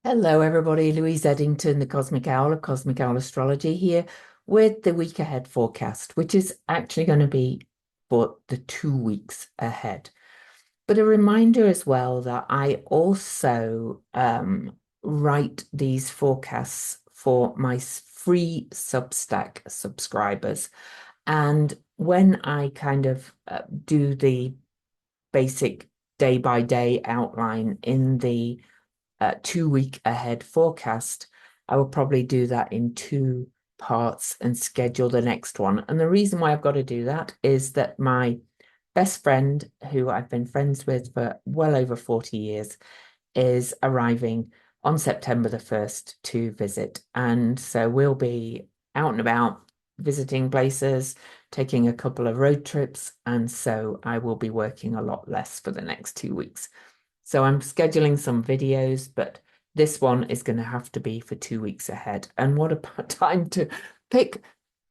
Hello, everybody. Louise Eddington, the Cosmic Owl of Cosmic Owl Astrology here with the week ahead forecast, which is actually going to be for the 2 weeks ahead. But a reminder as well that I also write these forecasts for my free Substack subscribers. And when I kind of do the basic day by day outline in the 2 week ahead forecast, I will probably do that in two parts and schedule the next one. And the reason why I've got to do that is that my best friend, who I've been friends with for well over 40 years, is arriving on September the 1st to visit. And so we'll be out and about visiting places, taking a couple of road trips. And so I will be working a lot less for the next 2 weeks. So I'm scheduling some videos, but this one is going to have to be for 2 weeks ahead. And what a time to pick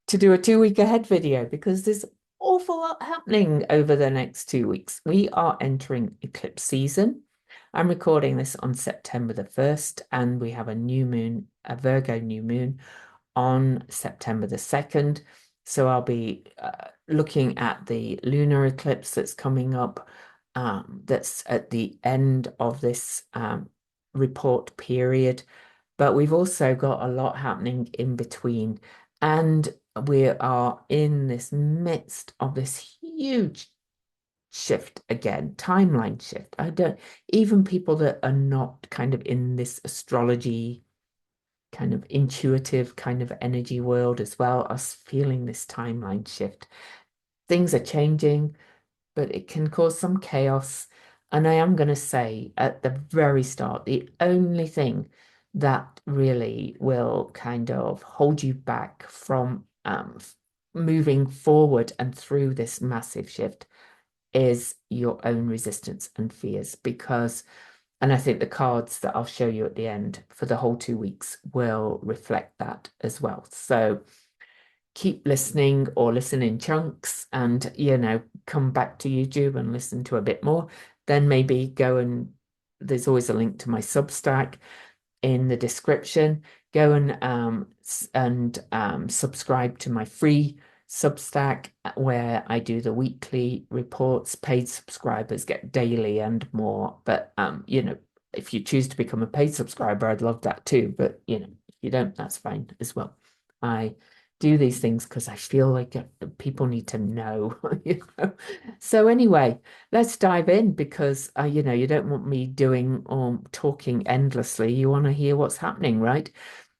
to do a 2 week ahead video because there's awful lot happening over the next 2 weeks. We are entering eclipse season. I'm recording this on September the 1st, and we have a new moon, a Virgo new moon on September the 2nd. So I'll be looking at the lunar eclipse that's coming up, that's at the end of this report period. But we've also got a lot happening in between. And we are in this midst of this huge shift again, timeline shift. I don't, even people that are not kind of in this astrology kind of intuitive kind of energy world as well are feeling this timeline shift. Things are changing, but it can cause some chaos. And I am going to say at the very start, the only thing that really will kind of hold you back from moving forward and through this massive shift is your own resistance and fears. Because, and I think the cards that I'll show you at the end for the whole 2 weeks will reflect that as well. So keep listening or listen in chunks and, come back to YouTube and listen to a bit more. Then maybe go and there's always a link to my Substack in the description. Go and subscribe to my free Substack where I do the weekly reports. Paid subscribers get daily and more. But if you choose to become a paid subscriber, I'd love that too. But if you don't, that's fine as well. I do these things because I feel like people need to know, So anyway, let's dive in because you don't want me doing or talking endlessly. You want to hear what's happening, right?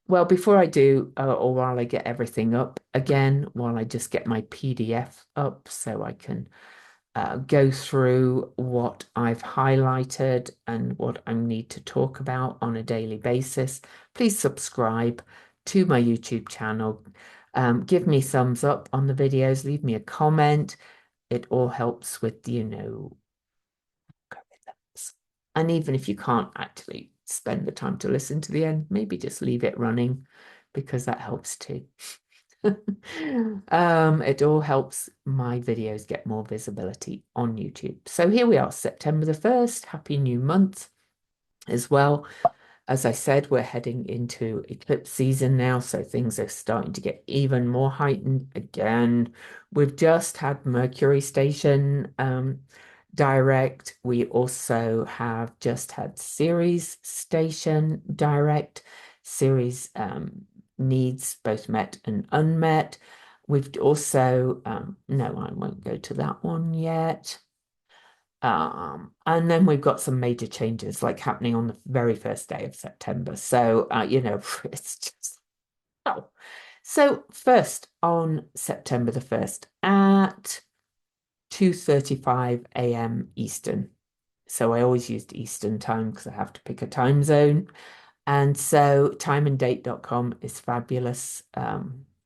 Well, before I do, or while I get everything up again, while I just get my PDF up so I can go through what I've highlighted and what I need to talk about on a daily basis, please subscribe to my YouTube channel. Give me thumbs up on the videos, leave me a comment. It all helps with, algorithms. And even if you can't actually spend the time to listen to the end, maybe just leave it running because that helps too. It all helps my videos get more visibility on YouTube. So here we are, September the 1st. Happy new month as well. As I said, we're heading into eclipse season now, so things are starting to get even more heightened again. We've just had Mercury station direct. We also have just had Ceres station direct. Ceres needs both met and unmet. We've also, no, I won't go to that one yet. And then we've got some major changes like happening on the very first day of September. So, it's just, oh. So first on September the 1st at 2:35 a.m. Eastern. So I always used Eastern time because I have to pick a time zone. And so timeanddate.com is fabulous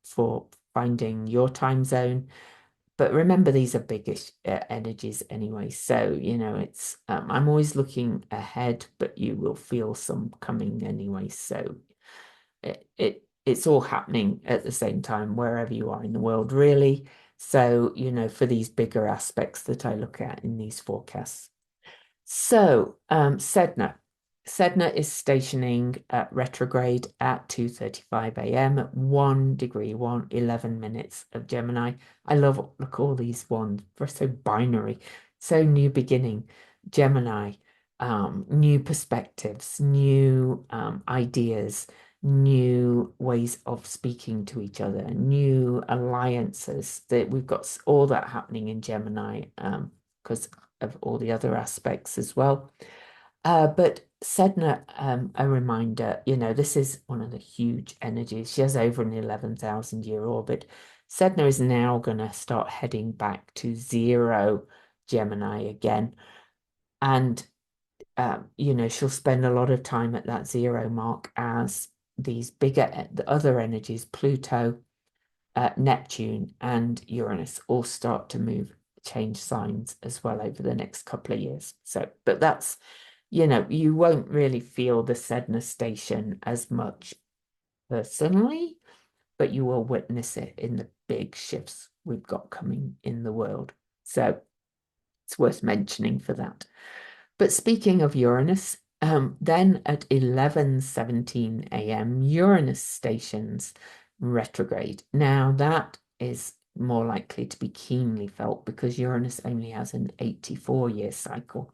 for finding your time zone. But remember, these are biggish energies anyway. So, it's I'm always looking ahead, but you will feel some coming anyway. So it's all happening at the same time wherever you are in the world, really. So, for these bigger aspects that I look at in these forecasts. So, Sedna. Sedna is stationing at retrograde at 2:35 a.m. at 1 degree, 11 minutes of Gemini. I love, look, all these ones. They're so binary, so new beginning. Gemini, new perspectives, new ideas, new ways of speaking to each other, new alliances. That we've got all that happening in Gemini, because of all the other aspects as well. But Sedna, a reminder, this is one of the huge energies. She has over an 11,000 year orbit. Sedna is now going to start heading back to zero Gemini again. And, she'll spend a lot of time at that zero mark as these bigger, the other energies, Pluto, Neptune, and Uranus, all start to change signs as well over the next couple of years. So, but that's, you won't really feel the Sedna station as much personally, but you will witness it in the big shifts we've got coming in the world. So it's worth mentioning for that. But speaking of Uranus, then at 11:17 a.m., Uranus stations retrograde. Now that is more likely to be keenly felt because Uranus only has an 84-year cycle.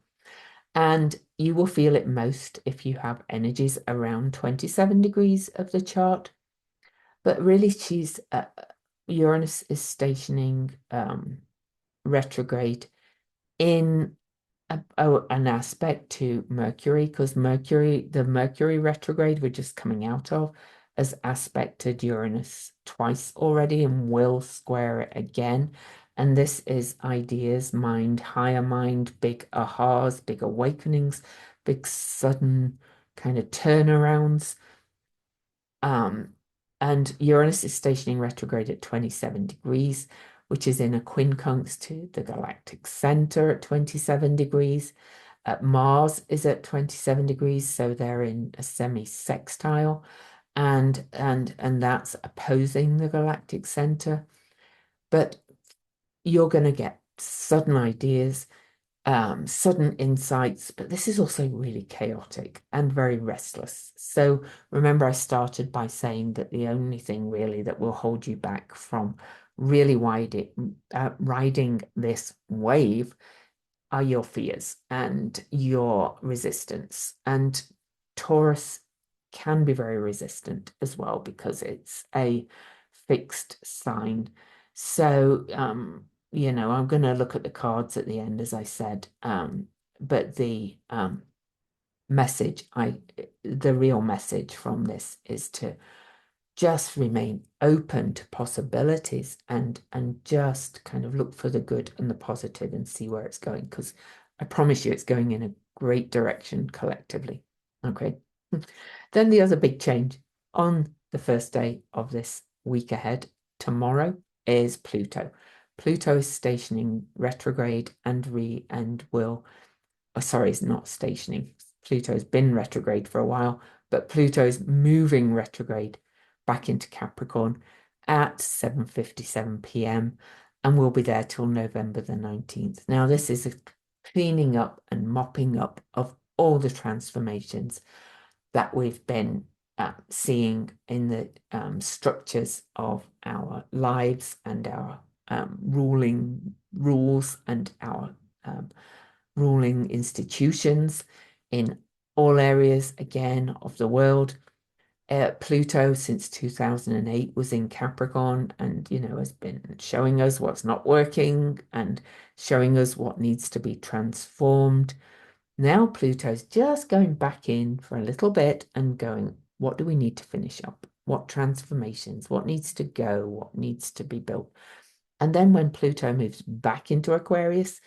And you will feel it most if you have energies around 27 degrees of the chart. But really, Uranus is stationing retrograde in an aspect to Mercury, because the Mercury retrograde we're just coming out of, has aspected Uranus twice already and will square it again. And this is ideas, mind, higher mind, big ahas, big awakenings, big sudden kind of turnarounds. And Uranus is stationing retrograde at 27 degrees, which is in a quincunx to the galactic center at 27 degrees. Mars is at 27 degrees, so they're in a semi-sextile, and that's opposing the galactic center. But you're going to get sudden ideas, sudden insights, but this is also really chaotic and very restless. So remember, I started by saying that the only thing really that will hold you back from really riding this wave are your fears and your resistance. And Taurus can be very resistant as well because it's a fixed sign. So, I'm going to look at the cards at the end, as I said. But the the real message from this is to just remain open to possibilities and just kind of look for the good and the positive and see where it's going, because I promise you it's going in a great direction collectively. Okay. Then the other big change on the first day of this week ahead, tomorrow, is Pluto. Pluto is stationing retrograde and will, oh, sorry, it's not stationing. Pluto's been retrograde for a while, but Pluto's moving retrograde back into Capricorn at 7:57 p.m. and will be there till November the 19th. Now, this is a cleaning up and mopping up of all the transformations that we've been seeing in the structures of our lives and our rules and our ruling institutions in all areas, again, of the world. Pluto since 2008 was in Capricorn and, has been showing us what's not working and showing us what needs to be transformed. Now Pluto's just going back in for a little bit and going, what do we need to finish up? What transformations? What needs to go? What needs to be built? And then when Pluto moves back into Aquarius,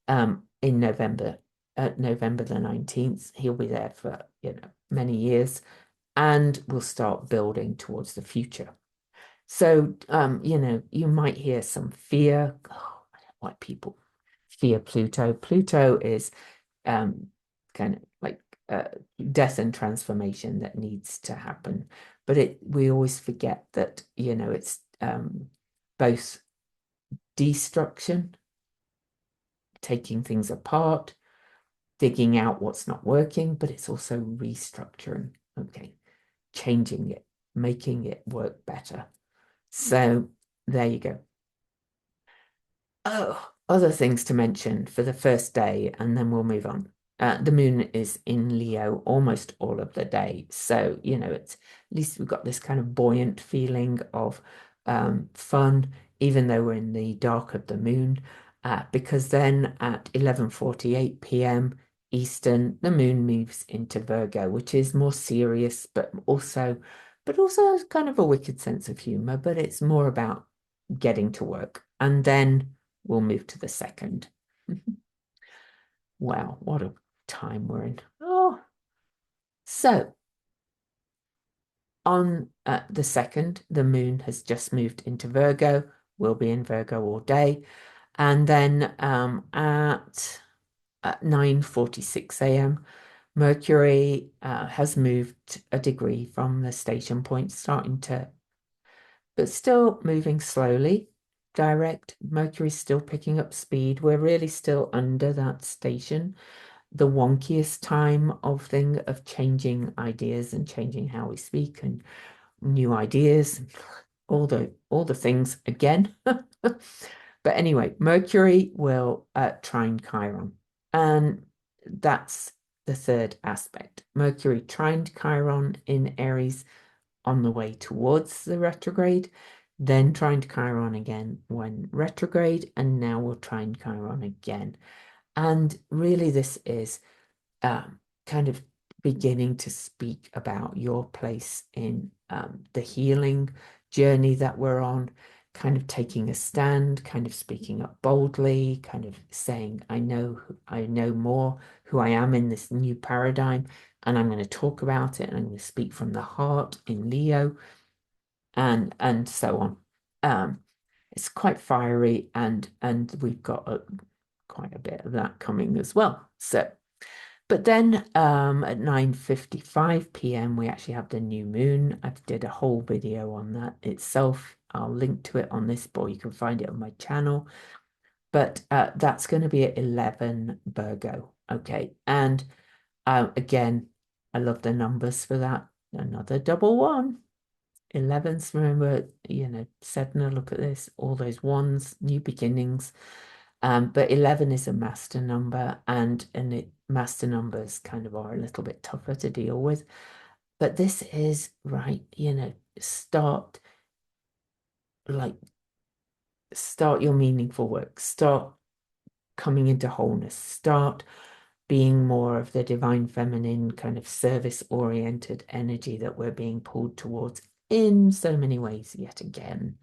in November the 19th, he'll be there for, many years, and we'll start building towards the future. So, you might hear some fear. Oh, I don't like people fear Pluto. Pluto is kind of like death and transformation that needs to happen. But we always forget that, it's both destruction, taking things apart, digging out what's not working, but it's also restructuring, okay, changing it, making it work better. So there you go. Oh, other things to mention for the first day, and then we'll move on. The moon is in Leo almost all of the day. So, it's at least we've got this kind of buoyant feeling of fun, even though we're in the dark of the moon. Because then at 11:48 p.m. Eastern, the moon moves into Virgo, which is more serious, but also kind of a wicked sense of humor, but it's more about getting to work. And then we'll move to the second. Wow, what a time we're in. Oh, so on the second, the moon has just moved into Virgo. We'll be in Virgo all day. And then at 9:46 a.m., Mercury has moved a degree from the station point, but still moving slowly. Direct. Mercury's still picking up speed. We're really still under that station, the wonkiest time of changing ideas and changing how we speak and new ideas, all the things again. But anyway, Mercury will trine Chiron, and that's the third aspect. Mercury trined Chiron in Aries on the way towards the retrograde, then trined Chiron again when retrograde, and now we'll trine Chiron again. And really, this is kind of beginning to speak about your place in the healing journey that we're on, kind of taking a stand, kind of speaking up boldly, kind of saying, I know more who I am in this new paradigm, and I'm going to talk about it, and I'm going to speak from the heart in Leo, and so on. It's quite fiery, and we've got quite a bit of that coming as well. So, but then at 9:55 p.m. we actually have the new moon. I did a whole video on that itself. I'll link to it on this, or you can find it on my channel. But that's going to be at 11 Virgo. Okay, and again, I love the numbers for that. Another double one. 11s, remember, Sedna, look at this, all those ones, new beginnings. But 11 is a master number, and master numbers kind of are a little bit tougher to deal with. But this is right, start your meaningful work, start coming into wholeness, start being more of the divine feminine kind of service-oriented energy that we're being pulled towards in so many ways yet again.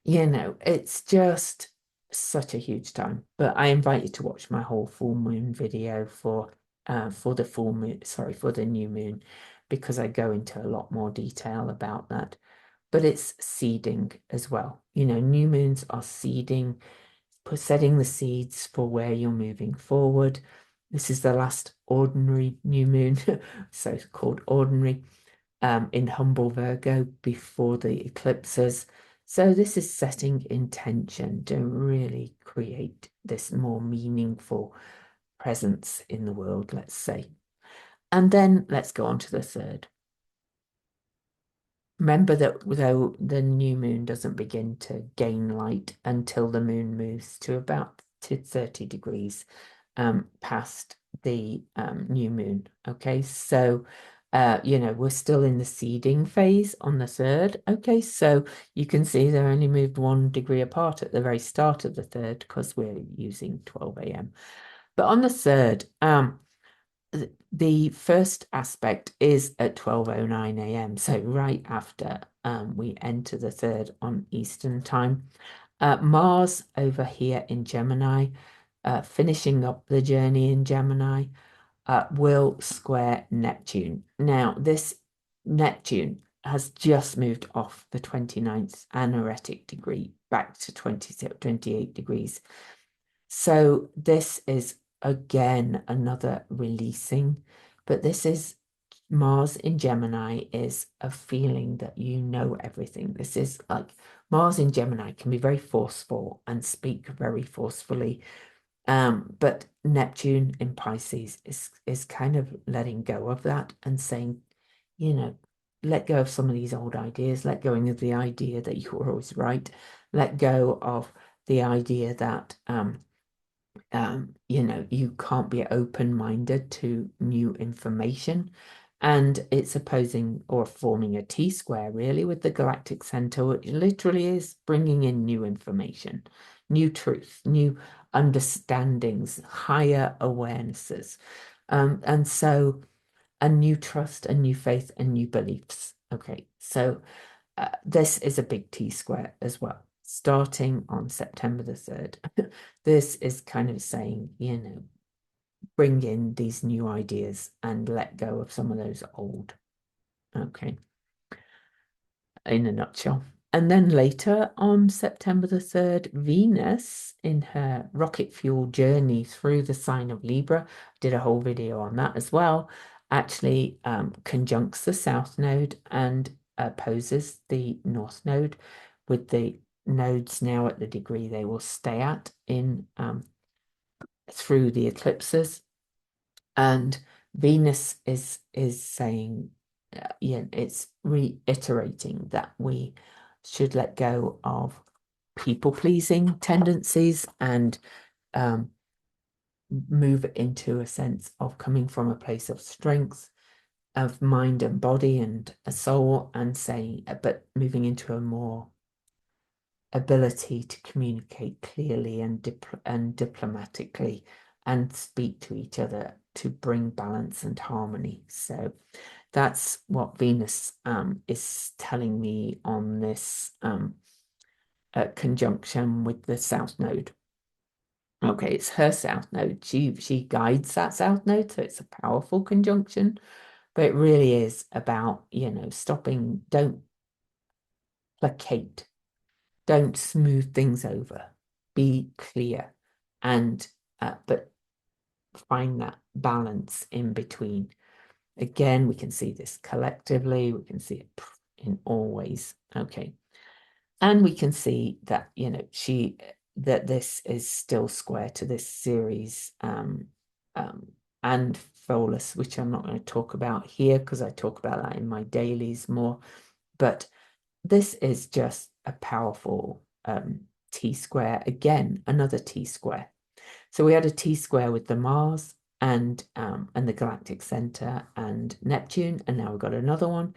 It's just such a huge time. But I invite you to watch my whole full moon video for the full moon, sorry, for the new moon, because I go into a lot more detail about that. But it's seeding as well. New moons are seeding, setting the seeds for where you're moving forward. This is the last ordinary new moon, so it's called ordinary, in humble Virgo before the eclipses. So this is setting intention to really create this more meaningful presence in the world, let's say. And then let's go on to the third. Remember that though the new moon doesn't begin to gain light until the moon moves to about 30 degrees past the new moon. Okay, so we're still in the seeding phase on the third. Okay, so you can see they're only moved 1 degree apart at the very start of the third because we're using 12 a.m. But on the third, the first aspect is at 12:09 a.m. So right after we enter the third on Eastern time. Mars over here in Gemini, finishing up the journey in Gemini, will square Neptune. Now, this Neptune has just moved off the 29th anaretic degree back to 28 degrees. So this is again another releasing, but this is Mars in Gemini is a feeling that you know everything. This is like Mars in Gemini can be very forceful and speak very forcefully But Neptune in Pisces is kind of letting go of that and saying, you know, let go of some of these old ideas, let go of the idea that you were always right, let go of the idea that you can't be open-minded to new information. And it's opposing or forming a T-square really with the galactic center, which literally is bringing in new information, new truth, new understandings, higher awarenesses. And so a new trust, a new faith, and new beliefs. Okay, so this is a big T square as well, starting on September the 3rd. This is kind of saying, bring in these new ideas and let go of some of those old. Okay, in a nutshell. And then later on September the 3rd, Venus in her rocket fuel journey through the sign of Libra, did a whole video on that as well, actually conjuncts the South Node and opposes the North Node, with the nodes now at the degree they will stay at in through the eclipses. And Venus is saying, it's reiterating that we should let go of people-pleasing tendencies and move into a sense of coming from a place of strength of mind and body and a soul, and saying, but moving into a more ability to communicate clearly and diplomatically and speak to each other to bring balance and harmony. So that's what Venus is telling me on this conjunction with the South Node. Okay, it's her South Node. She guides that South Node, so it's a powerful conjunction. But it really is about, stopping, don't placate, don't smooth things over, be clear, and but find that balance in between. Again, we can see this collectively, we can see it in all ways. Okay. And we can see that, that this is still square to this Ceres and Pholus, which I'm not going to talk about here because I talk about that in my dailies more. But this is just a powerful T square. Again, another T square. So we had a T square with the Mars and the galactic center and Neptune, and now we've got another one.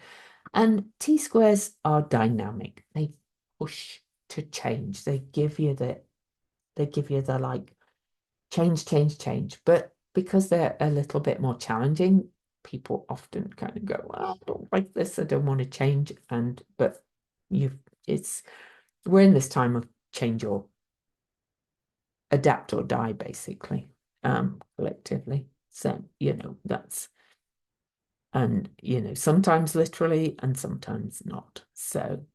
And T squares are dynamic. They push to change. They give you the like change, change, change. But because they're a little bit more challenging, people often kind of go, well, I don't like this, I don't want to change. But we're in this time of change or adapt or die, basically, collectively. So, that's, and, sometimes literally and sometimes not. So,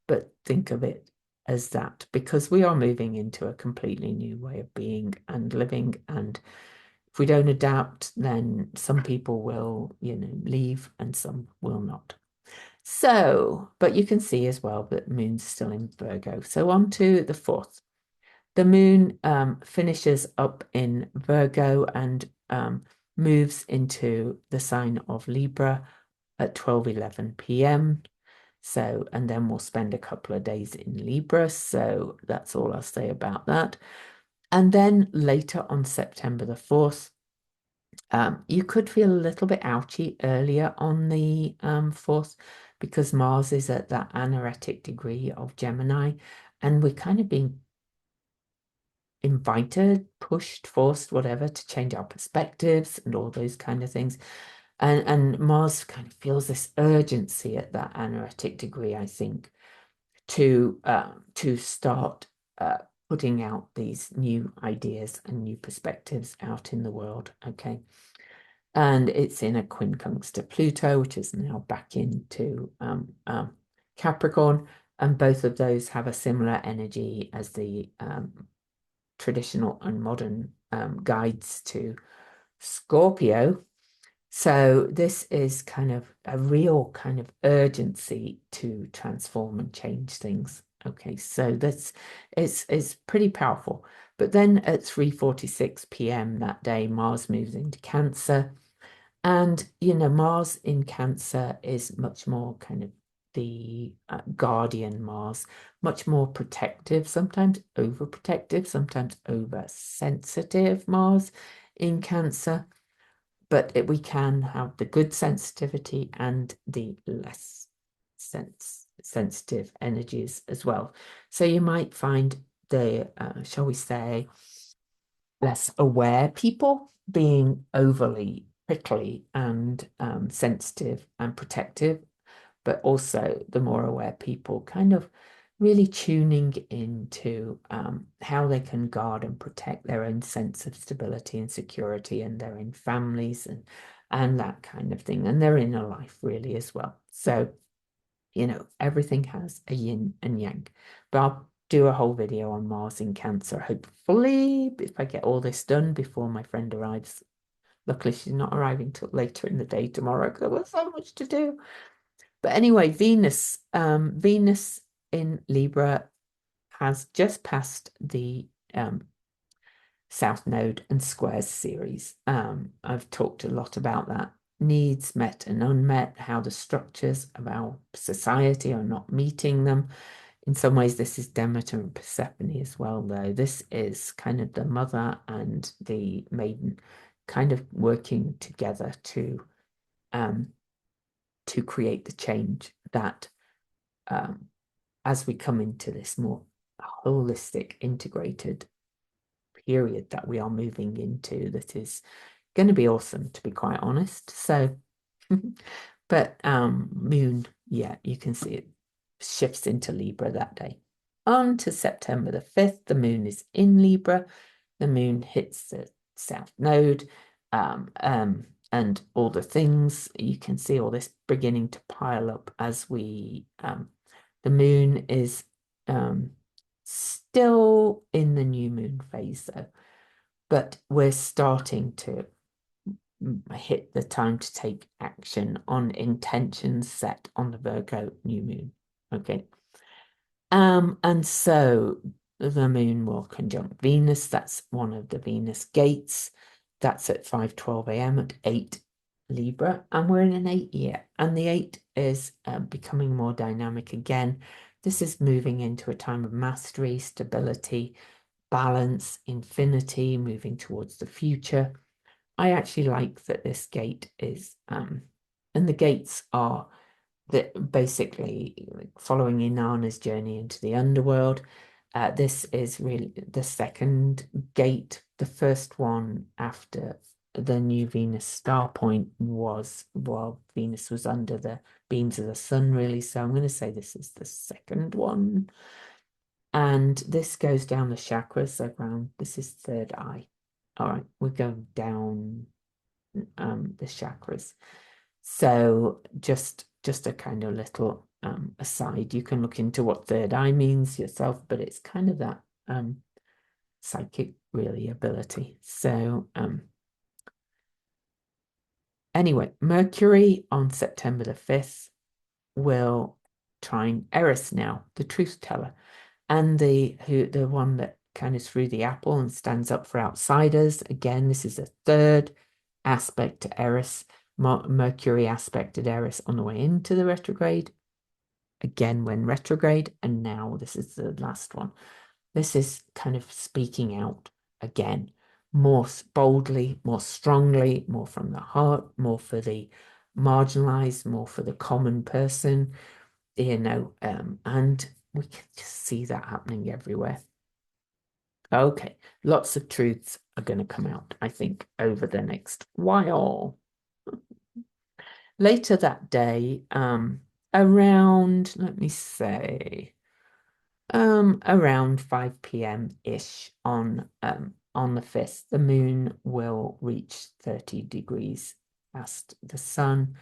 but think of it as that, because we are moving into a completely new way of being and living. And if we don't adapt, then some people will, leave and some will not. So, but you can see as well that the moon's still in Virgo. So on to the 4th. The moon finishes up in Virgo and moves into the sign of Libra at 12:11 p.m. So, and then we'll spend a couple of days in Libra. So that's all I'll say about that. And then later on September the 4th, you could feel a little bit ouchy earlier on the 4th because Mars is at that anaretic degree of Gemini, and we're kind of being invited, pushed, forced, whatever, to change our perspectives and all those kind of things. And Mars kind of feels this urgency at that anaretic degree, I think, to start putting out these new ideas and new perspectives out in the world. Okay. And it's in a quincunx to Pluto, which is now back into Capricorn. And both of those have a similar energy as the traditional and modern guides to Scorpio. So this is kind of a real kind of urgency to transform and change things. Okay, so that's it's pretty powerful. But then at 3:46 p.m. that day, Mars moves into Cancer. And, Mars in Cancer is much more kind of the guardian Mars, much more protective, sometimes overprotective, sometimes oversensitive Mars in Cancer. But we can have the good sensitivity and the less sensitive energies as well. So you might find the, shall we say, less aware people being overly prickly and sensitive and protective, but also the more aware people kind of really tuning into how they can guard and protect their own sense of stability and security and their own families and that kind of thing, and their inner life really as well. So, everything has a yin and yang. But I'll do a whole video on Mars in Cancer, hopefully, if I get all this done before my friend arrives. Luckily, she's not arriving till later in the day tomorrow because there was so much to do. But anyway, Venus in Libra has just passed the South Node and Squares series. I've talked a lot about that. Needs met and unmet, how the structures of our society are not meeting them. In some ways, this is Demeter and Persephone as well, though. This is kind of the mother and the maiden kind of working together to create the change that as we come into this more holistic, integrated period that we are moving into, that is going to be awesome, to be quite honest. So, but moon, yeah, you can see it shifts into Libra that day. On to September the 5th, the moon is in Libra. The moon hits the South Node, and all the things. You can see all this beginning to pile up as the moon is still in the new moon phase though, but we're starting to hit the time to take action on intentions set on the Virgo new moon. Okay. And so the moon will conjunct Venus. That's one of the Venus gates. That's at 5:12 a.m. at 8 Libra. And we're in an 8 year. And the 8 is becoming more dynamic again. This is moving into a time of mastery, stability, balance, infinity, moving towards the future. I actually like that this gate is, and the gates are that basically following Inanna's journey into the underworld. This is really the second gate. The first one after the new Venus star point was while Venus was under the beams of the sun, really. So I'm going to say this is the second one. And this goes down the chakras, so ground. This is third eye. All right, we're going down the chakras. So just a kind of little aside. You can look into what third eye means yourself, but it's kind of that psychic really ability. So anyway, Mercury on September the 5th will trine Eris now, the truth teller, and the one that kind of threw the apple and stands up for outsiders. Again, this is a third aspect to Eris. Mercury aspected Eris on the way into the retrograde, again when retrograde, and now this is the last one. This is kind of speaking out again, more boldly, more strongly, more from the heart, more for the marginalized, more for the common person, and we can just see that happening everywhere. Okay, lots of truths are going to come out, I think, over the next while. Later that day, around, let me say, around 5 p.m.-ish on the 5th, the moon will reach 30 degrees past the sun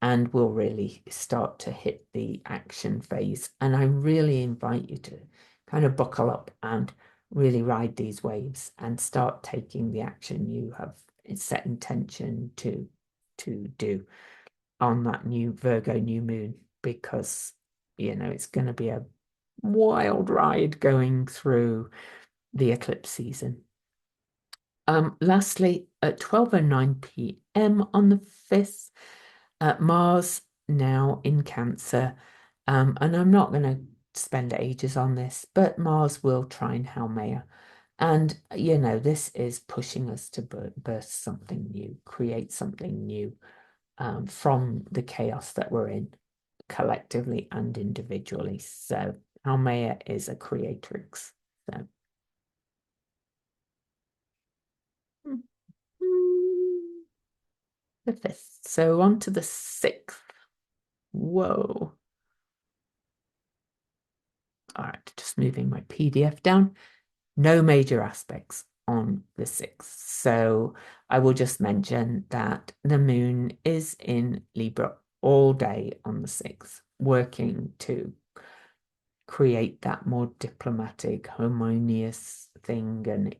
and will really start to hit the action phase. And I really invite you to kind of buckle up and really ride these waves and start taking the action you have set intention to do on that new Virgo new moon, because it's going to be a wild ride going through the eclipse season. Lastly, at 12:09 p.m. on the 5th, Mars now in Cancer, and I'm not going to spend ages on this, but Mars will trine Haumea. And, this is pushing us to birth something new, create something new from the chaos that we're in, collectively and individually. So Haumea is a creatrix. So. The 5th. So on to the 6th. Whoa. All right, just moving my PDF down. No major aspects on the 6th. So I will just mention that the moon is in Libra all day on the 6th, working to create that more diplomatic, harmonious thing and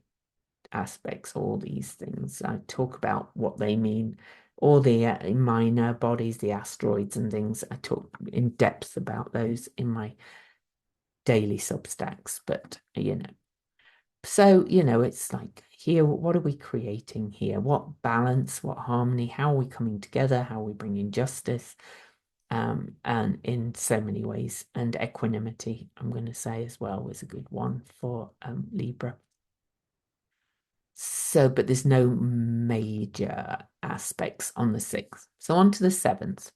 aspects, all these things. I talk about what they mean, all the minor bodies, the asteroids and things. I talk in depth about those in my daily Substacks, but so, it's like here, what are we creating here? What balance, what harmony, how are we coming together? How are we bringing justice? And in so many ways, and equanimity, I'm going to say as well, was a good one for Libra. So, but there's no major aspects on the 6th. So on to the 7th.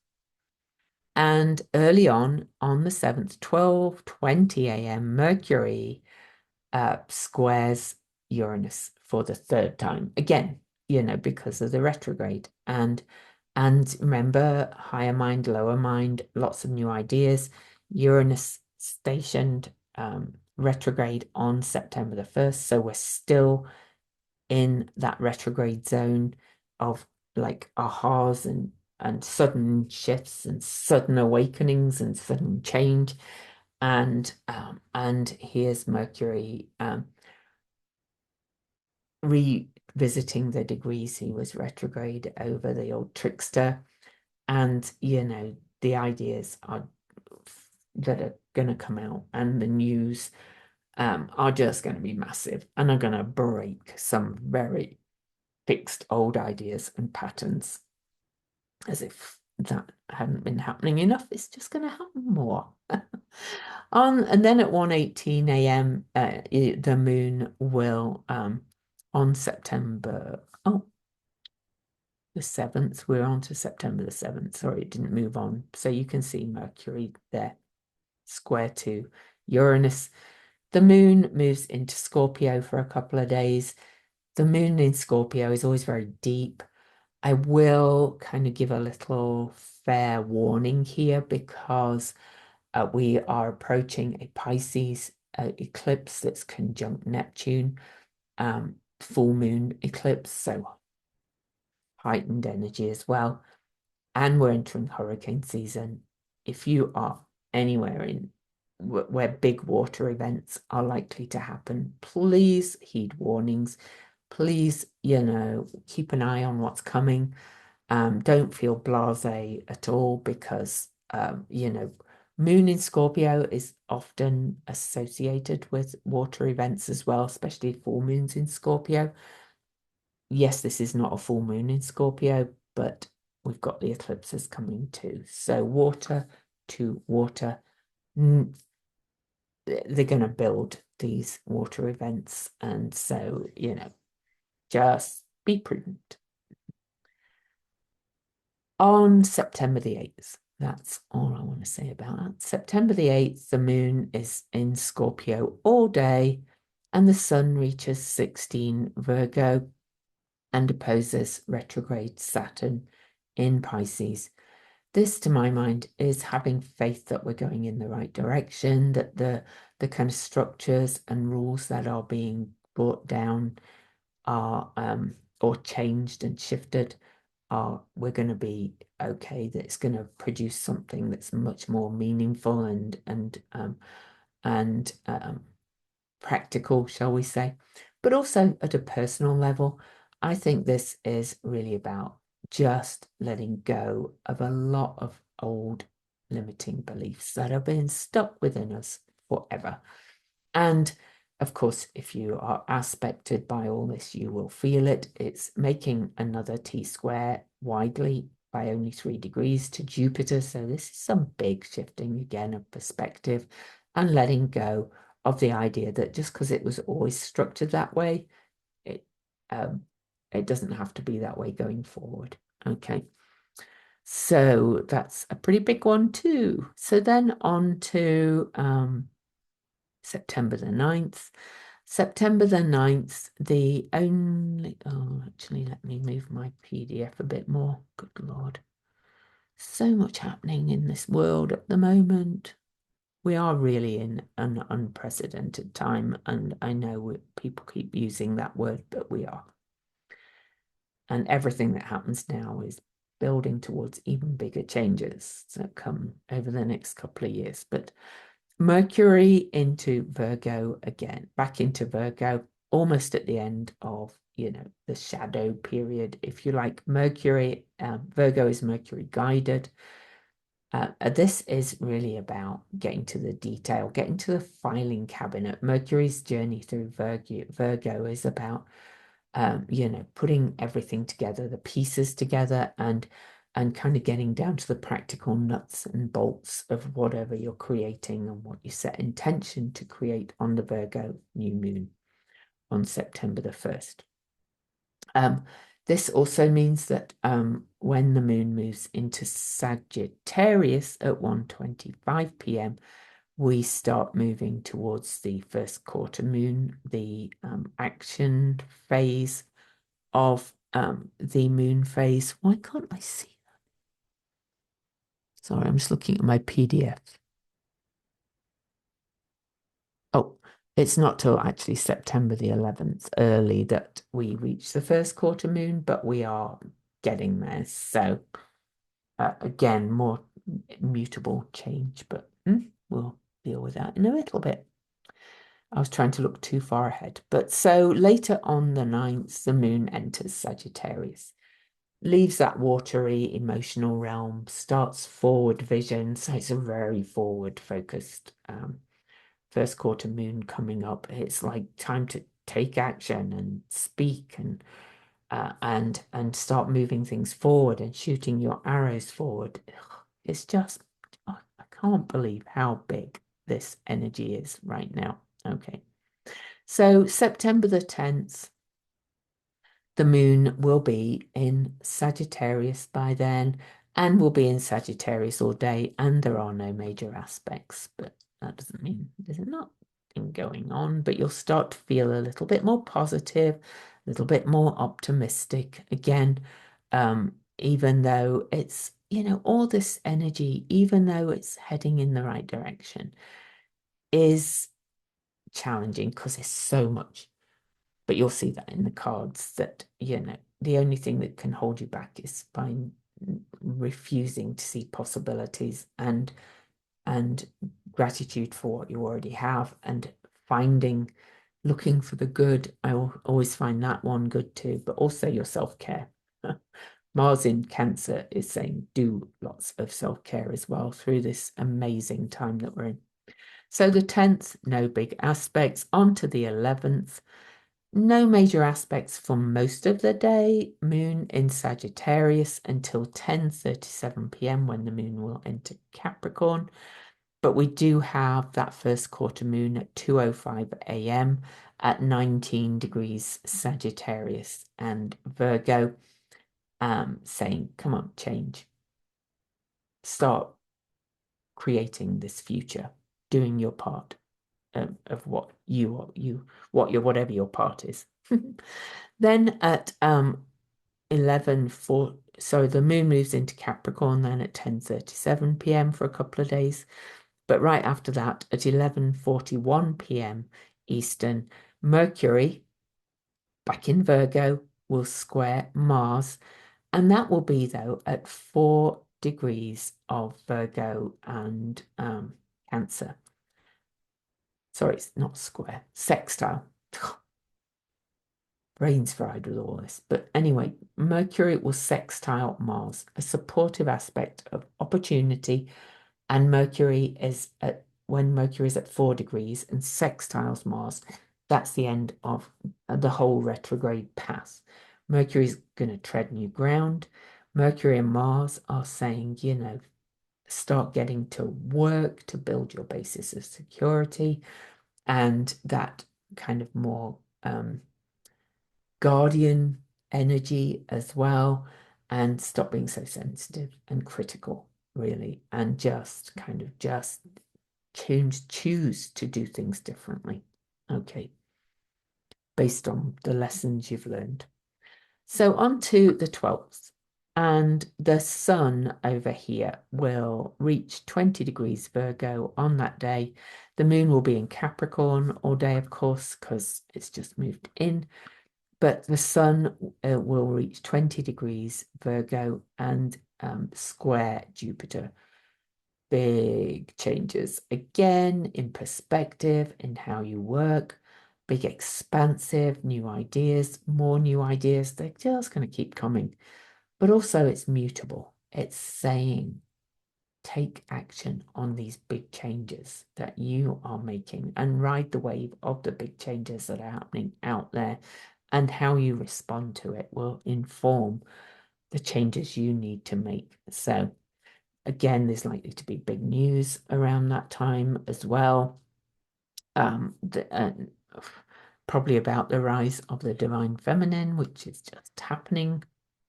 And early on the 7th, 12:20 a.m., Mercury squares Uranus for the 3rd time. Again, because of the retrograde. And remember, higher mind, lower mind, lots of new ideas. Uranus stationed retrograde on September the 1st. So we're still in that retrograde zone of like ahas and sudden shifts and sudden awakenings and sudden change. And here's Mercury revisiting the degrees he was retrograde over, the old trickster. And the ideas that are going to come out and the news are just going to be massive and are going to break some very fixed old ideas and patterns, as if that hadn't been happening enough. It's just going to happen more. And then at 1:18 a.m. The moon will on September the 7th. We're on to September the 7th. Sorry, it didn't move on. So you can see Mercury there, square to Uranus. The moon moves into Scorpio for a couple of days. The moon in Scorpio is always very deep. I will kind of give a little fair warning here because we are approaching a Pisces eclipse that's conjunct Neptune, full moon eclipse, so heightened energy as well. And we're entering hurricane season. If you are anywhere in where big water events are likely to happen, please heed warnings. Please, keep an eye on what's coming. Don't feel blasé at all because, moon in Scorpio is often associated with water events as well, especially full moons in Scorpio. Yes, this is not a full moon in Scorpio, but we've got the eclipses coming too. So water to water, they're going to build these water events. And so, just be prudent. On September the 8th, that's all I want to say about that. September the 8th, the moon is in Scorpio all day and the sun reaches 16 Virgo and opposes retrograde Saturn in Pisces. This, to my mind, is having faith that we're going in the right direction, that the kind of structures and rules that are being brought down are or changed and shifted we're going to be okay, that it's going to produce something that's much more meaningful and practical, shall we say. But also at a personal level, I think this is really about just letting go of a lot of old limiting beliefs that have been stuck within us forever. And Of course, if you are aspected by all this, you will feel it. It's making another T-square widely by only 3 degrees to Jupiter. So this is some big shifting again of perspective and letting go of the idea that just because it was always structured that way, it it doesn't have to be that way going forward. Okay. So that's a pretty big one too. So then on to September the 9th. September the 9th, the only, oh, actually, let me move my PDF a bit more. Good Lord. So much happening in this world at the moment. We are really in an unprecedented time, and I know people keep using that word, but we are. And everything that happens now is building towards even bigger changes that come over the next couple of years. But Mercury into Virgo again, back into Virgo, almost at the end of, the shadow period, if you like. Mercury, Virgo is Mercury guided. This is really about getting to the detail, getting to the filing cabinet. Mercury's journey through Virgo is about, putting everything together, the pieces together, and kind of getting down to the practical nuts and bolts of whatever you're creating and what you set intention to create on the Virgo new moon on September the 1st. This also means that when the moon moves into Sagittarius at 1:25 p.m., we start moving towards the first quarter moon, the action phase of the moon phase. Why can't I see that? Sorry, I'm just looking at my PDF. Oh, it's not till actually September the 11th early that we reach the first quarter moon, but we are getting there. So again, more mutable change, but we'll deal with that in a little bit. I was trying to look too far ahead. But so later on the 9th, the moon enters Sagittarius, leaves that watery emotional realm, starts forward vision. So it's a very forward focused first quarter moon coming up. It's like time to take action and speak and start moving things forward and shooting your arrows forward. It's just, I can't believe how big this energy is right now. Okay. So September the 10th, the moon will be in Sagittarius by then and will be in Sagittarius all day, and there are no major aspects, but that doesn't mean there's nothing going on, but you'll start to feel a little bit more positive, a little bit more optimistic again, even though it's, all this energy, even though it's heading in the right direction, is challenging because there's so much. But you'll see that in the cards that, the only thing that can hold you back is by refusing to see possibilities and gratitude for what you already have and looking for the good. I always find that one good too, but also your self-care. Mars in Cancer is saying do lots of self-care as well through this amazing time that we're in. So the 10th, no big aspects. On to the 11th. No major aspects for most of the day. Moon in Sagittarius until 10:37 p.m. when the moon will enter Capricorn. But we do have that first quarter moon at 2:05 a.m. at 19 degrees Sagittarius and Virgo, saying, come on, change. Start creating this future, doing your part. Of whatever your part is. Then at 11:04, so the moon moves into Capricorn then at 10:37 p.m. for a couple of days. But right after that, at 11:41 p.m. Eastern, Mercury, back in Virgo, will square Mars. And that will be, though, at 4 degrees of Virgo and Cancer. Sorry, it's not square, sextile. Brain's fried with all this. But anyway, Mercury will sextile Mars, a supportive aspect of opportunity. And when Mercury is at 4 degrees and sextiles Mars, that's the end of the whole retrograde path. Mercury's going to tread new ground. Mercury and Mars are saying, start getting to work to build your basis of security, and that kind of more guardian energy as well, and stop being so sensitive and critical, really, and just kind of just choose to do things differently. Okay, based on the lessons you've learned. So on to the 12th. And the sun over here will reach 20 degrees Virgo on that day. The moon will be in Capricorn all day, of course, because it's just moved in. But the sun will reach 20 degrees Virgo and square Jupiter. Big changes again in perspective, in how you work, big expansive new ideas, more new ideas. They're just going to keep coming. But also it's mutable. It's saying take action on these big changes that you are making and ride the wave of the big changes that are happening out there, and how you respond to it will inform the changes you need to make. So again, there's likely to be big news around that time as well. Probably about the rise of the divine feminine, which is just happening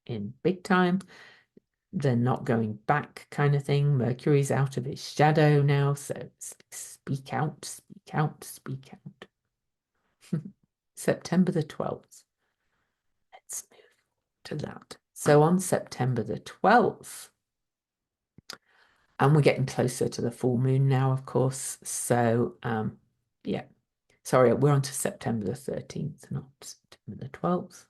in big time. They're not going back kind of thing. Mercury's out of its shadow now, so it's speak out, speak out, speak out. September the 12th. Let's move to that. So on September the 12th, and we're getting closer to the full moon now, of course. So, yeah, sorry, we're on to September the 13th, not September the 12th.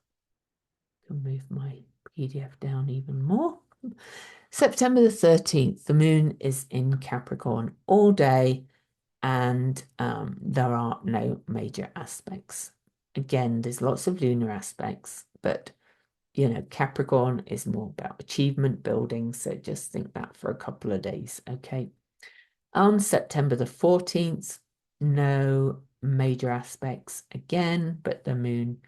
Can move my PDF down even more. September the 13th, the moon is in Capricorn all day, and there are no major aspects. Again, there's lots of lunar aspects, but Capricorn is more about achievement building, so just think that for a couple of days, okay? On September the 14th, no major aspects again, but the moon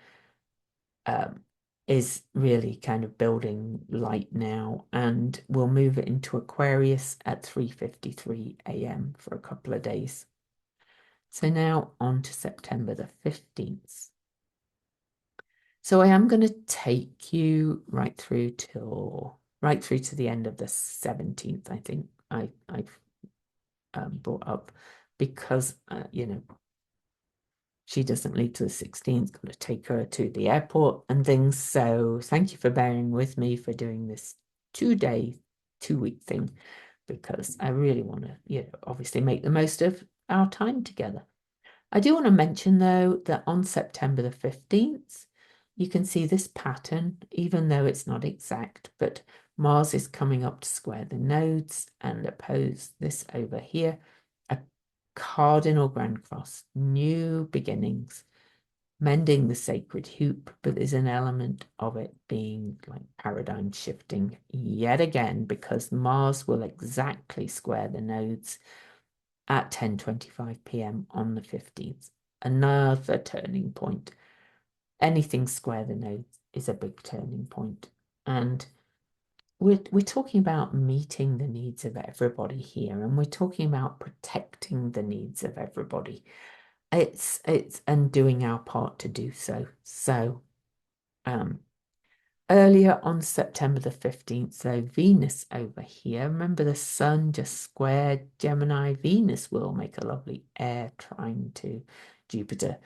is really kind of building light now, and we'll move it into Aquarius at 3:53 a.m. for a couple of days. So now on to September the 15th. So I am going to take you right through to the end of the 17th, I think I've brought up, because she doesn't leave to the 16th, got to take her to the airport and things. So thank you for bearing with me for doing this 2-week thing, because I really want to, obviously make the most of our time together. I do want to mention, though, that on September the 15th, you can see this pattern, even though it's not exact, but Mars is coming up to square the nodes and oppose this over here. A cardinal grand cross, new beginnings, mending the sacred hoop, but there's an element of it being like paradigm shifting yet again, because Mars will exactly square the nodes at 10:25 p.m. on the 15th. Another turning point. Anything square the nodes is a big turning point. And we're talking about meeting the needs of everybody here, and we're talking about protecting the needs of everybody. It's and doing our part to do so. So earlier on September the 15th, so Venus over here, remember the sun just squared Gemini. Venus will make a lovely air trine to Jupiter.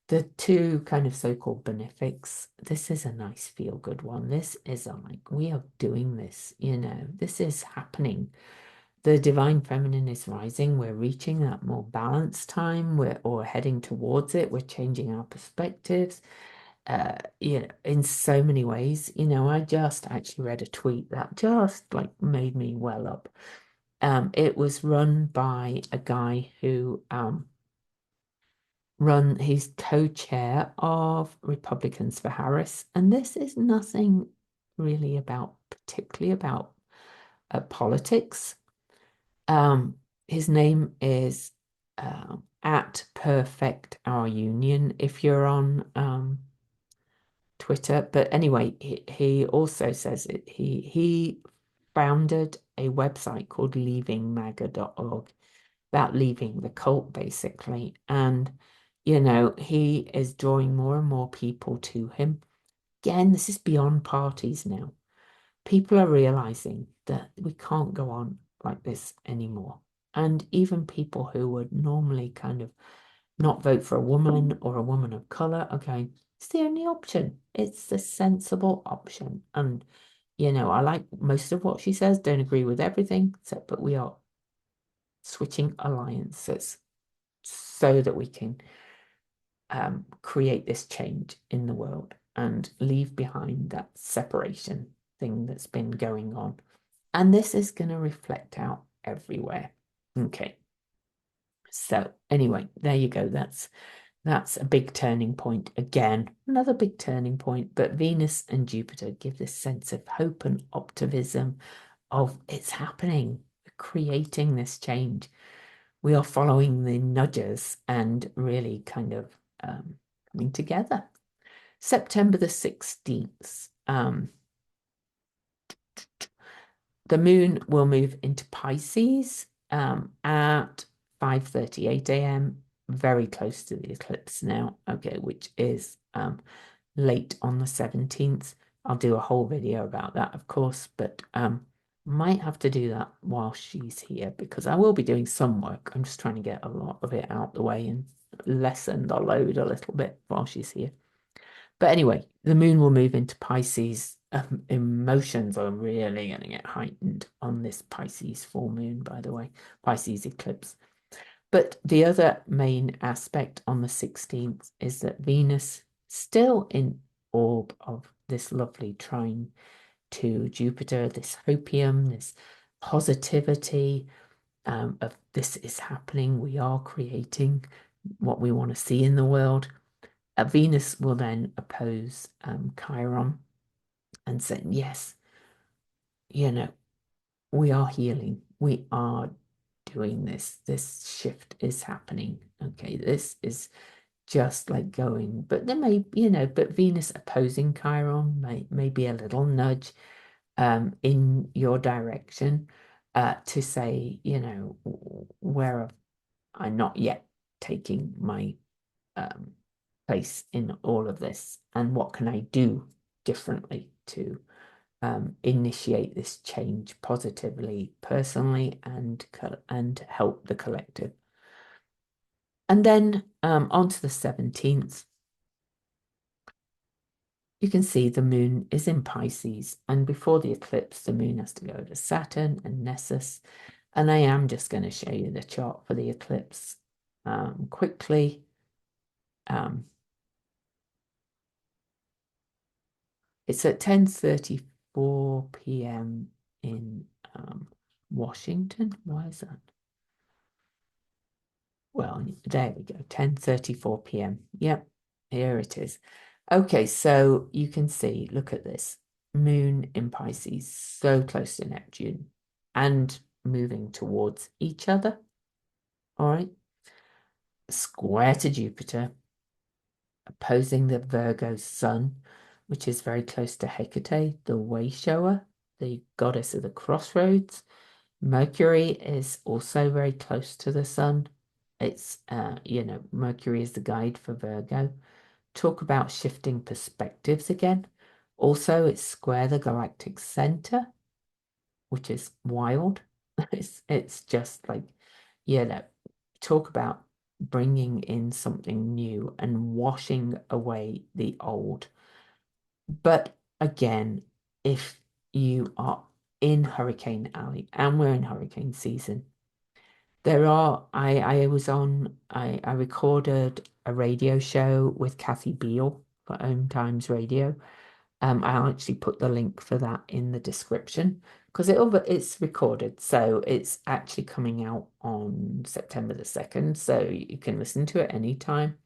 The two kind of so-called benefics, this is a nice feel-good one. This is like, we are doing this, this is happening. The divine feminine is rising. We're reaching that more balanced time. We're heading towards it. We're changing our perspectives. In so many ways. I just actually read a tweet that just like made me well up. It was run by a guy who he's co-chair of Republicans for Harris, and this is nothing really particularly about politics. His name is at Perfect Our Union if you're on Twitter. But anyway, he also says it. He founded a website called leavingmaga.org about leaving the cult, basically. And, he is drawing more and more people to him. Again, this is beyond parties now. People are realizing that we can't go on like this anymore. And even people who would normally kind of not vote for a woman or a woman of color, okay, it's the only option. It's the sensible option. And, I like most of what she says, don't agree with everything, but we are switching alliances so that we can create this change in the world and leave behind that separation thing that's been going on. And this is going to reflect out everywhere. Okay. So anyway, there you go. That's a big turning point again. Another big turning point. But Venus and Jupiter give this sense of hope and optimism of it's happening, creating this change. We are following the nudges and really kind of coming together. September the 16th, the moon will move into Pisces at 5:38 a.m., very close to the eclipse now, okay, which is late on the 17th. I'll do a whole video about that, of course, but might have to do that while she's here because I will be doing some work. I'm just trying to get a lot of it out the way and lessen the load a little bit while she's here. But anyway, the moon will move into Pisces. Emotions are really going to get heightened on this Pisces full moon, by the way, Pisces eclipse. But the other main aspect on the 16th is that Venus, still in orb of this lovely trine to Jupiter, this hopium, this positivity of this is happening, we are creating what we want to see in the world. Venus will then oppose Chiron and say, yes, we are healing. We are doing this. This shift is happening. Okay, this is just like going, but there may, but Venus opposing Chiron may be a little nudge in your direction to say, where I'm not yet taking my place in all of this, and what can I do differently to initiate this change positively, personally, and help the collective. And then on to the 17th, you can see the moon is in Pisces, and before the eclipse, the moon has to go to Saturn and Nessus. And I am just going to show you the chart for the eclipse quickly. It's at 10:34 p.m. in Washington. Why is that? Well, there we go, 10:34 p.m. Yep, here it is. Okay, so you can see, look at this. Moon in Pisces, so close to Neptune and moving towards each other. All right. Square to Jupiter, opposing the Virgo sun, which is very close to Hecate, the way shower, the goddess of the crossroads. Mercury is also very close to the sun. It's, Mercury is the guide for Virgo. Talk about shifting perspectives again. Also, it's square the galactic center, which is wild. It's just like, talk about bringing in something new and washing away the old. But again, if you are in Hurricane Alley and we're in hurricane season, I recorded a radio show with Kathy Beale for Home Times Radio. I'll actually put the link for that in the description because it's recorded, so it's actually coming out on September the 2nd, so you can listen to it anytime.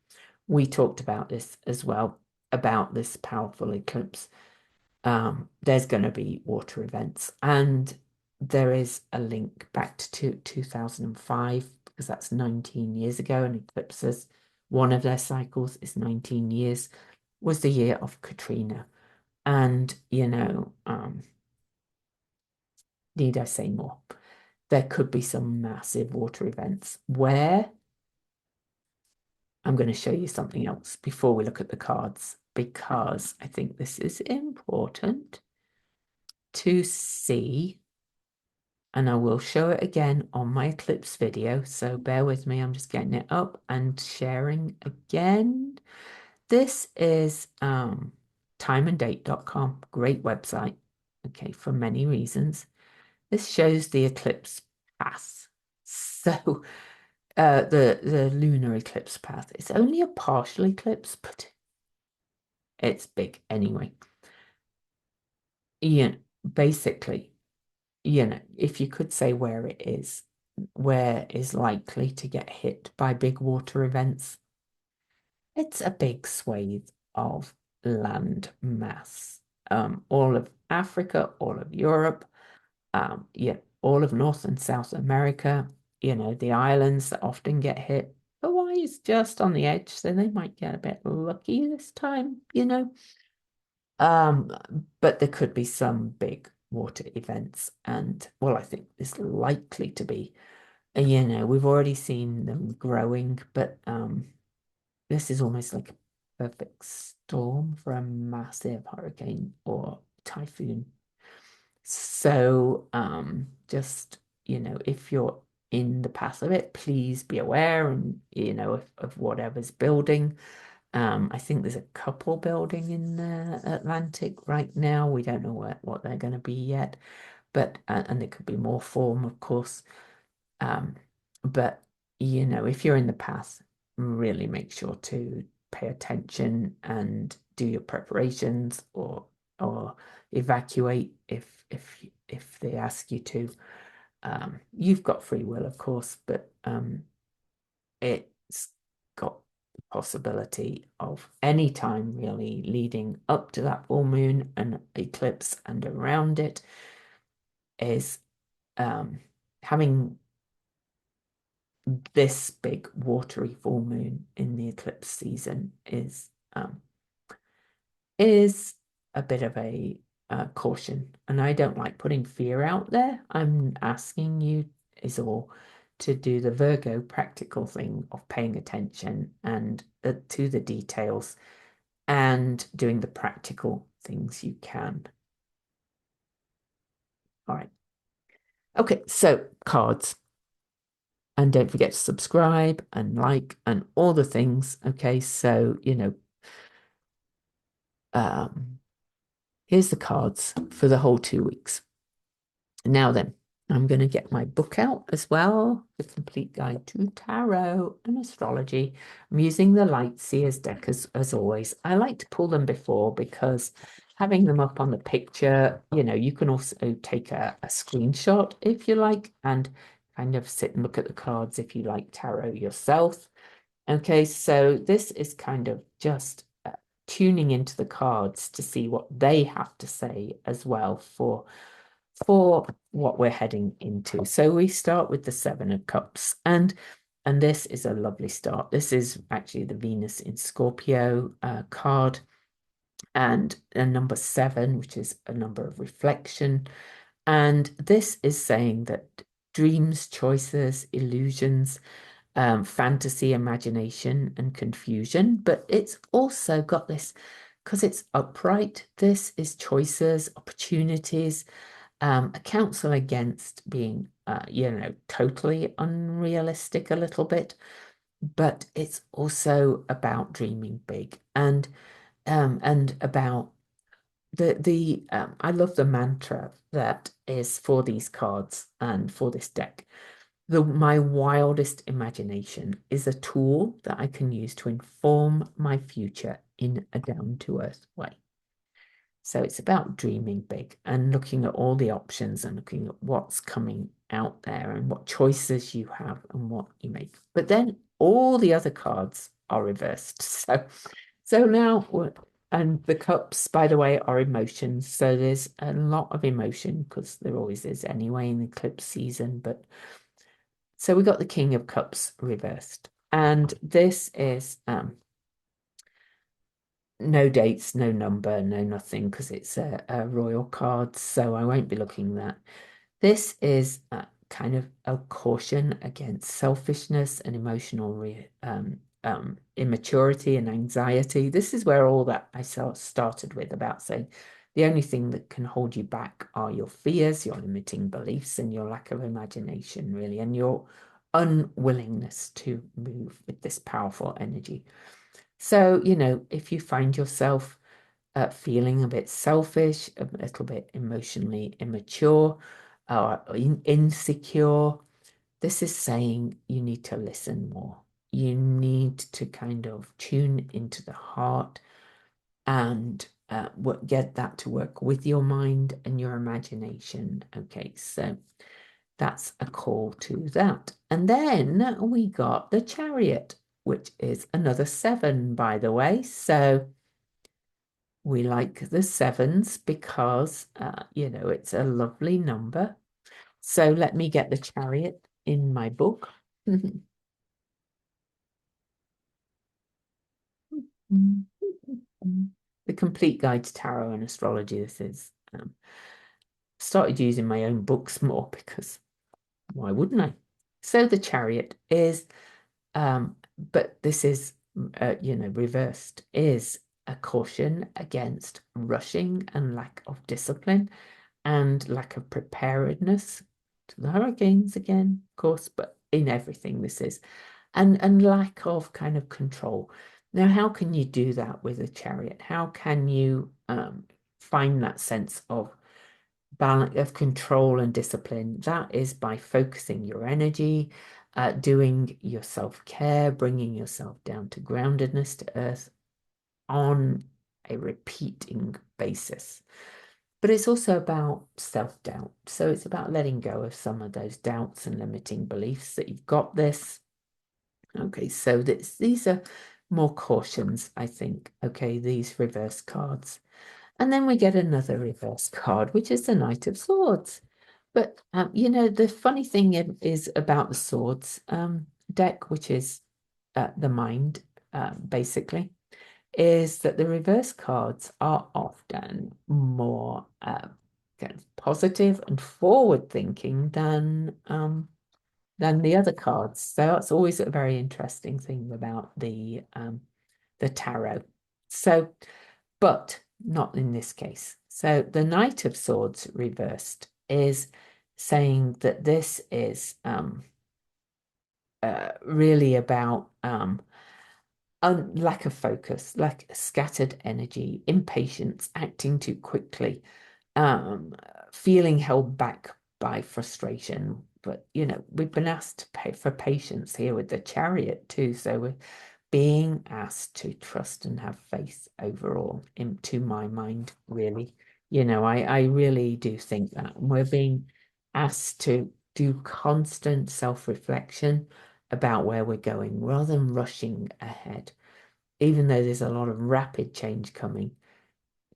We talked about this as well, about this powerful eclipse. There's going to be water events, and there is a link back to 2005 because that's 19 years ago, and eclipses, one of their cycles is 19 years, was the year of Katrina. And, need I say more? There could be some massive water events where I'm going to show you something else before we look at the cards, because I think this is important to see. And I will show it again on my eclipse video, so bear with me. I'm just getting it up and sharing again. This is timeanddate.com, great website, okay, for many reasons. This shows the eclipse path. So the lunar eclipse path. It's only a partial eclipse, but it's big anyway. Yeah, basically, if you could say where it is, where is likely to get hit by big water events, it's a big swathe of land mass. All of Africa, all of Europe, yeah, all of North and South America, the islands that often get hit. Hawaii is just on the edge, so they might get a bit lucky this time. Um, but there could be some big water events, and well, I think it's likely to be. We've already seen them growing, but this is almost like a perfect storm for a massive hurricane or typhoon. So, just, if you're in the path of it, please be aware and, of whatever's building. I think there's a couple building in the Atlantic right now. We don't know what they're going to be yet, but, and there could be more form, of course. But, if you're in the path, really make sure to pay attention and do your preparations or evacuate if they ask you to. You've got free will, of course, but it's got the possibility of any time really leading up to that full moon and eclipse and around it is having this big watery full moon in the eclipse season is a bit of a caution. And I don't like putting fear out there. I'm asking you is all to do the Virgo practical thing of paying attention and to the details and doing the practical things you can. All right. Okay, so cards. And don't forget to subscribe and like and all the things. Okay, so, here's the cards for the whole 2 weeks. Now then, I'm going to get my book out as well, The Complete Guide to Tarot and Astrology. I'm using the Light Seers deck as always. I like to pull them before because having them up on the picture, you can also take a screenshot if you like and kind of sit and look at the cards if you like tarot yourself. Okay, so this is kind of just tuning into the cards to see what they have to say as well for what we're heading into. So we start with the Seven of Cups, and this is a lovely start. This is actually the Venus in Scorpio card, and a number 7, which is a number of reflection. And this is saying that dreams, choices, illusions, fantasy, imagination, and confusion. But it's also got this, because it's upright, this is choices, opportunities, a counsel against being, totally unrealistic a little bit. But it's also about dreaming big and about the I love the mantra that is for these cards and for this deck. My wildest imagination is a tool that I can use to inform my future in a down-to-earth way. So it's about dreaming big and looking at all the options and looking at what's coming out there and what choices you have and what you make. But then all the other cards are reversed. So now, and the cups, by the way, are emotions. So there's a lot of emotion because there always is anyway in the eclipse season. But So we got the King of Cups reversed. And this is no dates, no number, no nothing, because it's a royal card, so I won't be looking at that. This is kind of a caution against selfishness and emotional immaturity and anxiety. This is where all that I started with about saying the only thing that can hold you back are your fears, your limiting beliefs, and your lack of imagination, really, and your unwillingness to move with this powerful energy. So, if you find yourself feeling a bit selfish, a little bit emotionally immature, or insecure, this is saying you need to listen more. You need to kind of tune into the heart and get that to work with your mind and your imagination. Okay, so that's a call to that. And then we got the Chariot, which is another 7, by the way. So we like the 7s because, it's a lovely number. So let me get the Chariot in my book. The Complete Guide to Tarot and Astrology. This is started using my own books more because why wouldn't I? So the Chariot is, but this is, reversed, is a caution against rushing and lack of discipline and lack of preparedness to the hurricanes again, of course, but in everything this is, and lack of kind of control. Now, how can you do that with a Chariot? How can you find that sense of balance, of control and discipline? That is by focusing your energy, doing your self-care, bringing yourself down to groundedness, to earth on a repeating basis. But it's also about self-doubt. So it's about letting go of some of those doubts and limiting beliefs that you've got this. Okay, so these are more cautions, I think. Okay, these reverse cards. And then we get another reverse card, which is the Knight of Swords. But, the funny thing is about the Swords deck, which is the mind, basically, is that the reverse cards are often more kind of positive and forward thinking than the other cards. So that's always a very interesting thing about the tarot. So, but not in this case. So the Knight of Swords reversed is saying that this is really about lack of focus, like scattered energy, impatience, acting too quickly, feeling held back by frustration. But, we've been asked to pay for patience here with the Chariot too. So we're being asked to trust and have faith overall, into my mind, really. I really do think that we're being asked to do constant self-reflection about where we're going rather than rushing ahead. Even though there's a lot of rapid change coming,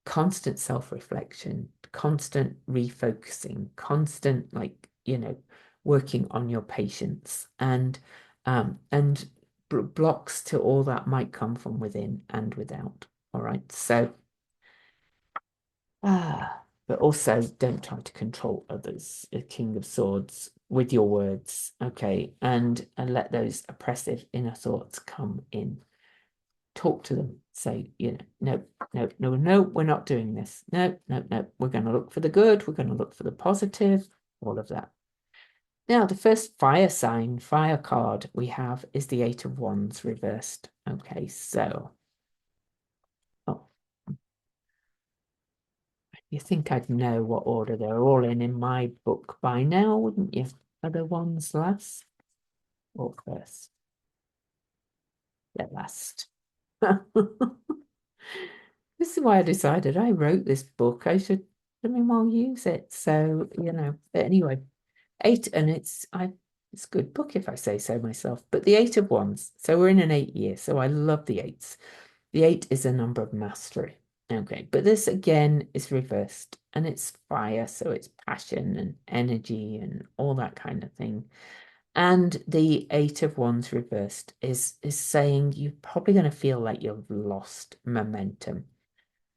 constant self-reflection, constant refocusing, constant, like, working on your patience and blocks to all that might come from within and without. All right. So but also don't try to control others, a King of Swords, with your words. Okay. And let those oppressive inner thoughts come in. Talk to them. Say, no, no, no, no, we're not doing this. No, no, no. We're going to look for the good. We're going to look for the positive, all of that. Now, the first fire sign, fire card we have is the Eight of Wands reversed. Okay, so, oh, you think I'd know what order they're all in my book by now, wouldn't you? Are the wands last or first? They're last. This is why I decided I wrote this book. I should, well, use it. So, but anyway, 8, and it's a good book if I say so myself. But the 8 of Wands. So we're in an 8 year. So I love the 8s. The 8 is a number of mastery. Okay, but this again is reversed and it's fire. So it's passion and energy and all that kind of thing. And the Eight of Wands reversed is saying you're probably going to feel like you've lost momentum.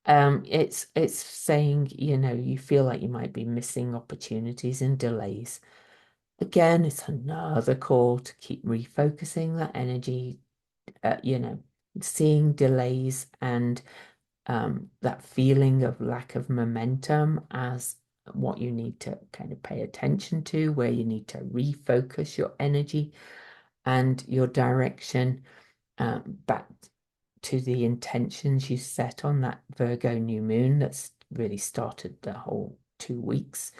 It's saying, you feel like you might be missing opportunities and delays. Again, it's another call to keep refocusing that energy, seeing delays and that feeling of lack of momentum as what you need to kind of pay attention to, where you need to refocus your energy and your direction back to the intentions you set on that Virgo new moon that's really started the whole 2 weeks.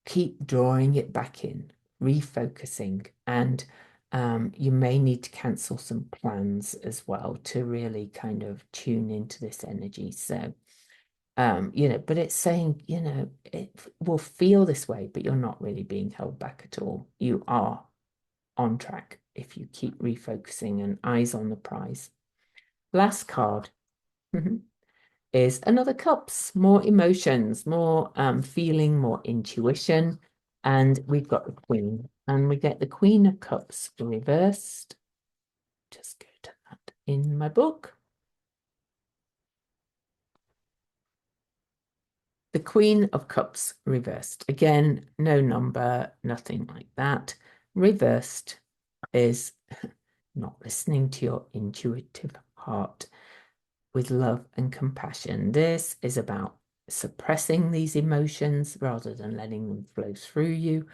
Keep drawing it back in, refocusing, and you may need to cancel some plans as well to really kind of tune into this energy. So, but it's saying, it will feel this way, but you're not really being held back at all. You are on track if you keep refocusing and eyes on the prize. Last card is another cups, more emotions, more feeling, more intuition. And we've got the Queen, and we get the Queen of Cups reversed. Just go to that in my book. The Queen of Cups reversed. Again, no number, nothing like that. Reversed is not listening to your intuitive heart with love and compassion. This is about suppressing these emotions rather than letting them flow through you.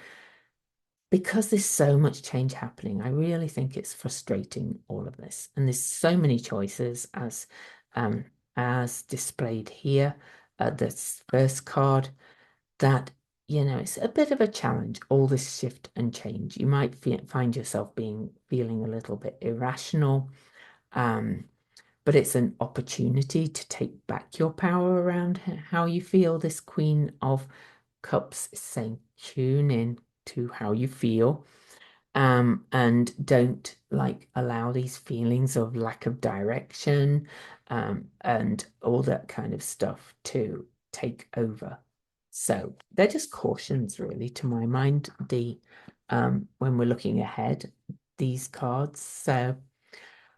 Because there's so much change happening, I really think it's frustrating, all of this. And there's so many choices as displayed here at this first card that, it's a bit of a challenge, all this shift and change. You might find yourself feeling a little bit irrational. But it's an opportunity to take back your power around how you feel. This Queen of Cups is saying, tune in to how you feel. And don't allow these feelings of lack of direction, and all that kind of stuff to take over. So they're just cautions, really, to my mind, when we're looking ahead, these cards. So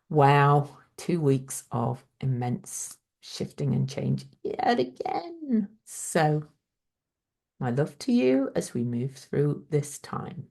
wow, 2 weeks of immense shifting and change yet again. So, my love to you as we move through this time.